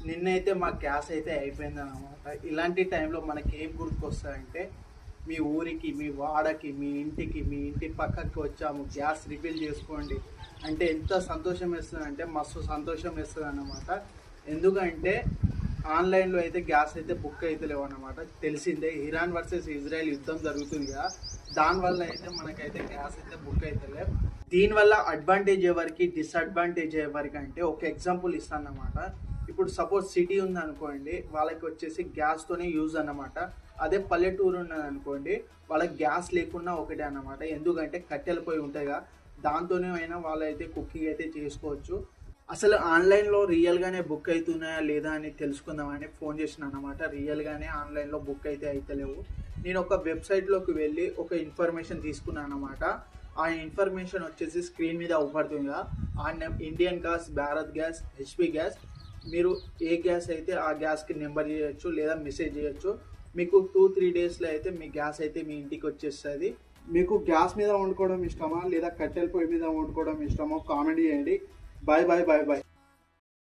నిన్నైతే మా గ్యాస్ అయితే అయిపోయింది అనమాట. ఇలాంటి టైంలో మనకి ఏం గుర్తుకొస్తాయంటే మీ ఊరికి, మీ వాడకి, మీ ఇంటికి, మీ ఇంటి పక్కకి వచ్చాము గ్యాస్ రిఫిల్ చేసుకోండి అంటే ఎంత సంతోషం వేస్తుంది అంటే మస్తు సంతోషం వేస్తుంది అన్నమాట. ఎందుకంటే ఆన్లైన్లో అయితే గ్యాస్ అయితే బుక్ అయితే లేవు అనమాట. తెలిసిందే ఇరాన్ వర్సెస్ ఇజ్రాయెల్ యుద్ధం జరుగుతుంది కదా, దానివల్ల అయితే మనకైతే గ్యాస్ అయితే బుక్ అయితే లేవు. దీనివల్ల అడ్వాంటేజ్ ఎవరికి, డిసడ్వాంటేజ్ ఎవరికి అంటే ఒక ఎగ్జాంపుల్ ఇస్తాను అన్నమాట. ఇప్పుడు సపోజ్ సిటీ ఉంది అనుకోండి, వాళ్ళకి వచ్చేసి గ్యాస్తోనే యూజ్ అన్నమాట. అదే పల్లెటూరు ఉన్నది అనుకోండి, వాళ్ళకి గ్యాస్ లేకున్నా ఒకటే అన్నమాట. ఎందుకంటే కట్టెల పొయ్యి ఉంటాయిగా, దాంతోనే అయినా వాళ్ళైతే కుకింగ్ అయితే చేసుకోవచ్చు. అసలు ఆన్లైన్లో రియల్గానే బుక్ అవుతున్నాయా లేదా అని తెలుసుకుందామని ఫోన్ చేసిన అనమాట. రియల్గానే ఆన్లైన్లో బుక్ అయితే అవుతలేవు. నేను ఒక వెబ్సైట్లోకి వెళ్ళి ఒక ఇన్ఫర్మేషన్ తీసుకున్నాను అనమాట. ఆ ఇన్ఫర్మేషన్ వచ్చేసి స్క్రీన్ మీద అవుపడుతుందిగా. ఆ Indian gas, Bharat gas, HP gas, మీరు ఏ గ్యాస్ అయితే ఆ గ్యాస్కి నెంబర్ చేయొచ్చు లేదా మెసేజ్ చేయొచ్చు. మీకు 2-3 డేస్లో అయితే మీ గ్యాస్ అయితే మీ ఇంటికి వచ్చేస్తుంది. మీకు గ్యాస్ మీద వండుకోవడం ఇష్టమా లేదా కట్టెల పొయ్యి మీద వండుకోవడం ఇష్టమో కామెంట్ చేయండి. Bye bye bye bye.